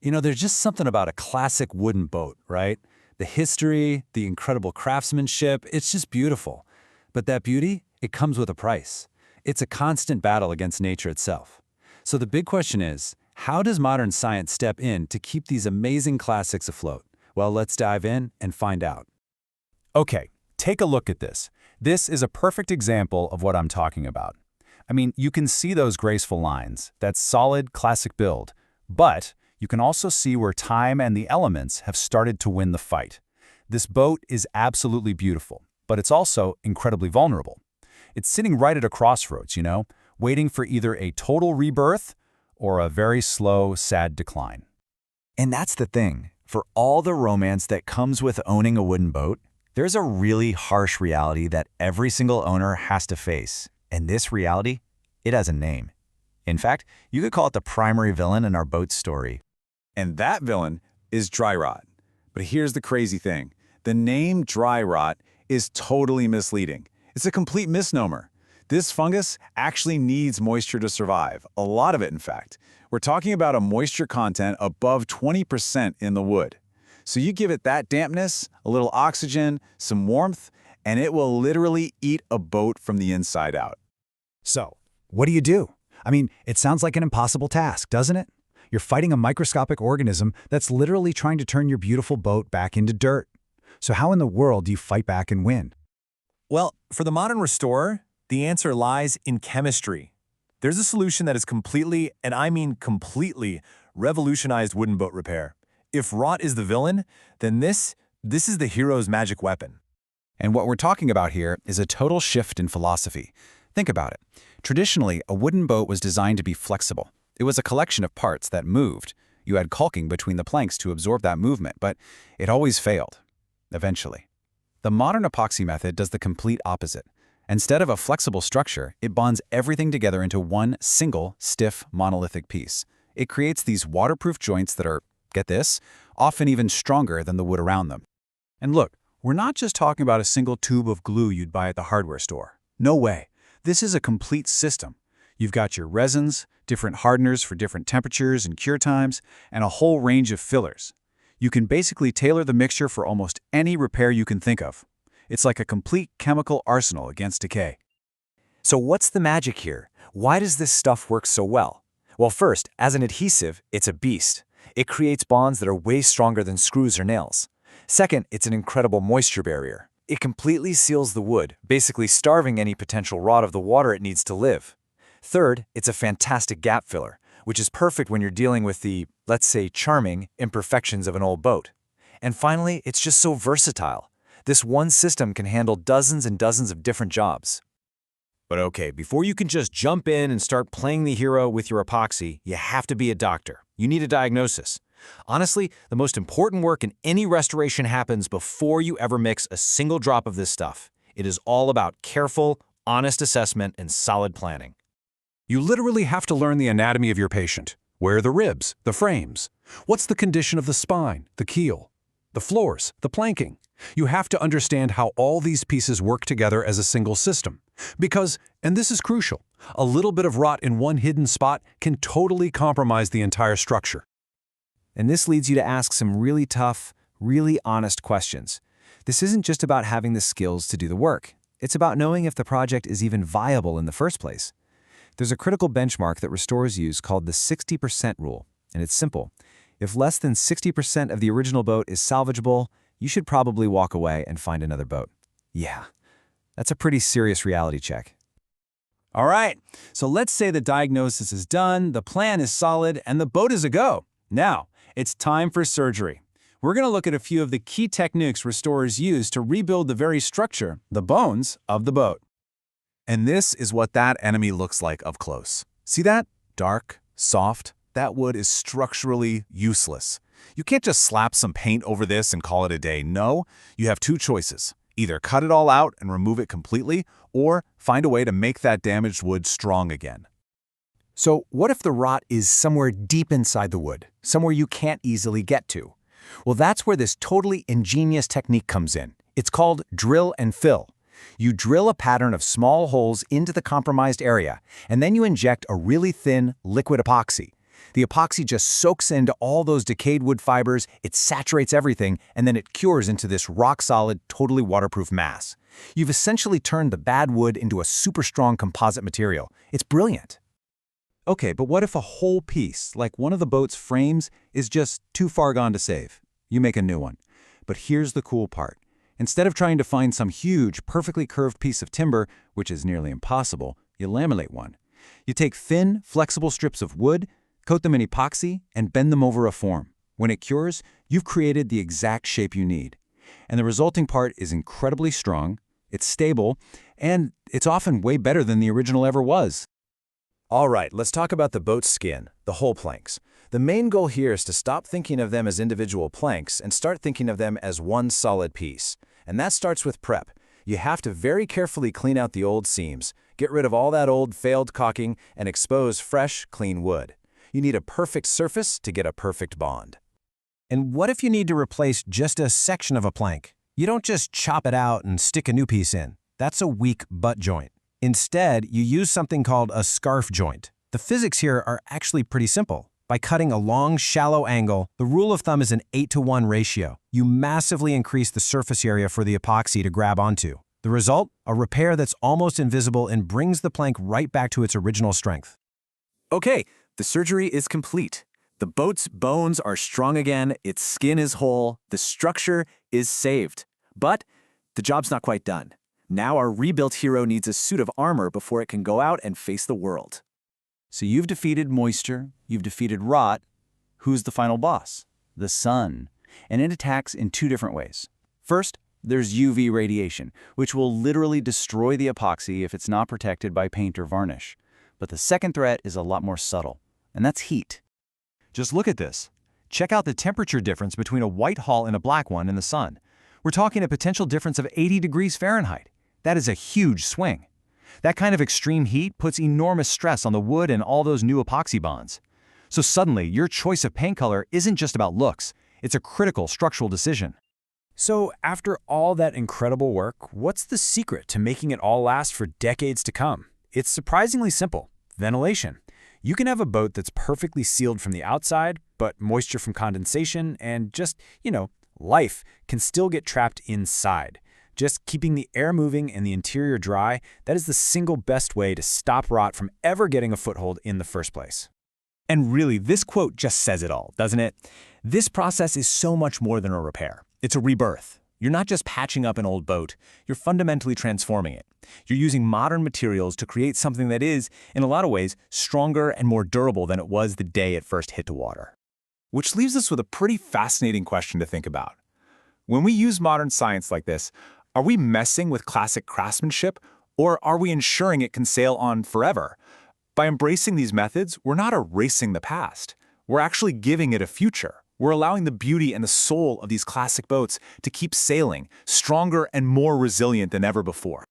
There's just something about a classic wooden boat, right? The history, the incredible craftsmanship, it's just beautiful. But that beauty, it comes with a price. It's a constant battle against nature itself. So the big question is, how does modern science step in to keep these amazing classics afloat? Well, let's dive in and find out. Okay, take a look at this. This is a perfect example of what I'm talking about. I mean, you can see those graceful lines, that solid classic build, but you can also see where time and the elements have started to win the fight. This boat is absolutely beautiful, but it's also incredibly vulnerable. It's sitting right at a crossroads, waiting for either a total rebirth or a very slow, sad decline. And that's the thing. For all the romance that comes with owning a wooden boat, there's a really harsh reality that every single owner has to face. And this reality, it has a name. In fact, you could call it the primary villain in our boat's story. And that villain is dry rot. But here's the crazy thing. The name dry rot is totally misleading. It's a complete misnomer. This fungus actually needs moisture to survive, a lot of it in fact. We're talking about a moisture content above 20% in the wood. So you give it that dampness, a little oxygen, some warmth, and it will literally eat a boat from the inside out. So, what do you do? I mean, it sounds like an impossible task, doesn't it? You're fighting a microscopic organism that's literally trying to turn your beautiful boat back into dirt. So how in the world do you fight back and win? Well, for the modern restorer, the answer lies in chemistry. There's a solution that has completely, and I mean completely, revolutionized wooden boat repair. If rot is the villain, then this is the hero's magic weapon. And what we're talking about here is a total shift in philosophy. Think about it. Traditionally, a wooden boat was designed to be flexible. It was a collection of parts that moved. You had caulking between the planks to absorb that movement, but it always failed, eventually. The modern epoxy method does the complete opposite. Instead of a flexible structure, it bonds everything together into one single, stiff, monolithic piece. It creates these waterproof joints that are, get this, often even stronger than the wood around them. And look, we're not just talking about a single tube of glue you'd buy at the hardware store. No way. This is a complete system. You've got your resins, different hardeners for different temperatures and cure times, and a whole range of fillers. You can basically tailor the mixture for almost any repair you can think of. It's like a complete chemical arsenal against decay. So what's the magic here? Why does this stuff work so well? Well, first, as an adhesive, it's a beast. It creates bonds that are way stronger than screws or nails. Second, it's an incredible moisture barrier. It completely seals the wood, basically starving any potential rot of the water it needs to live. Third, it's a fantastic gap filler, which is perfect when you're dealing with the, let's say, charming imperfections of an old boat. And finally, it's just so versatile. This one system can handle dozens and dozens of different jobs. But okay, before you can just jump in and start playing the hero with your epoxy, you have to be a doctor. You need a diagnosis. Honestly, the most important work in any restoration happens before you ever mix a single drop of this stuff. It is all about careful, honest assessment and solid planning. You literally have to learn the anatomy of your patient. Where are the ribs, the frames? What's the condition of the spine, the keel, the floors, the planking? You have to understand how all these pieces work together as a single system. Because, and this is crucial, a little bit of rot in one hidden spot can totally compromise the entire structure. And this leads you to ask some really tough, really honest questions. This isn't just about having the skills to do the work. It's about knowing if the project is even viable in the first place. There's a critical benchmark that restorers use called the 60% rule, and it's simple. If less than 60% of the original boat is salvageable, you should probably walk away and find another boat. Yeah, that's a pretty serious reality check. All right, so let's say the diagnosis is done, the plan is solid, and the boat is a go. Now, it's time for surgery. We're going to look at a few of the key techniques restorers use to rebuild the very structure, the bones, of the boat. And this is what that enemy looks like up close. See that? Dark, soft. That wood is structurally useless. You can't just slap some paint over this and call it a day. No, you have two choices. Either cut it all out and remove it completely, or find a way to make that damaged wood strong again. So what if the rot is somewhere deep inside the wood, somewhere you can't easily get to? Well, that's where this totally ingenious technique comes in. It's called drill and fill. You drill a pattern of small holes into the compromised area, and then you inject a really thin liquid epoxy. The epoxy just soaks into all those decayed wood fibers, it saturates everything, and then it cures into this rock-solid, totally waterproof mass. You've essentially turned the bad wood into a super strong composite material. It's brilliant. Okay, but what if a whole piece, like one of the boat's frames, is just too far gone to save? You make a new one. But here's the cool part. Instead of trying to find some huge, perfectly curved piece of timber, which is nearly impossible, you laminate one. You take thin, flexible strips of wood, coat them in epoxy, and bend them over a form. When it cures, you've created the exact shape you need. And the resulting part is incredibly strong, it's stable, and it's often way better than the original ever was. All right, let's talk about the boat's skin, the hull planks. The main goal here is to stop thinking of them as individual planks and start thinking of them as one solid piece. And that starts with prep. You have to very carefully clean out the old seams, get rid of all that old failed caulking, and expose fresh, clean wood. You need a perfect surface to get a perfect bond. And what if you need to replace just a section of a plank? You don't just chop it out and stick a new piece in. That's a weak butt joint. Instead, you use something called a scarf joint. The physics here are actually pretty simple. By cutting a long, shallow angle, the rule of thumb is an 8-to-1 ratio. You massively increase the surface area for the epoxy to grab onto. The result? A repair that's almost invisible and brings the plank right back to its original strength. Okay, the surgery is complete. The boat's bones are strong again, its skin is whole, the structure is saved. But the job's not quite done. Now our rebuilt hero needs a suit of armor before it can go out and face the world. So you've defeated moisture, you've defeated rot. Who's the final boss? The sun. And it attacks in two different ways. First, there's UV radiation, which will literally destroy the epoxy if it's not protected by paint or varnish. But the second threat is a lot more subtle, and that's heat. Just look at this. Check out the temperature difference between a white hull and a black one in the sun. We're talking a potential difference of 80 degrees Fahrenheit. That is a huge swing. That kind of extreme heat puts enormous stress on the wood and all those new epoxy bonds. So suddenly, your choice of paint color isn't just about looks. It's a critical structural decision. So after all that incredible work, what's the secret to making it all last for decades to come? It's surprisingly simple. Ventilation. You can have a boat that's perfectly sealed from the outside, but moisture from condensation and just, life can still get trapped inside. Just keeping the air moving and the interior dry, that is the single best way to stop rot from ever getting a foothold in the first place. And really, this quote just says it all, doesn't it? This process is so much more than a repair. It's a rebirth. You're not just patching up an old boat, you're fundamentally transforming it. You're using modern materials to create something that is, in a lot of ways, stronger and more durable than it was the day it first hit the water. Which leaves us with a pretty fascinating question to think about. When we use modern science like this, are we messing with classic craftsmanship, or are we ensuring it can sail on forever? By embracing these methods, we're not erasing the past. We're actually giving it a future. We're allowing the beauty and the soul of these classic boats to keep sailing, stronger and more resilient than ever before.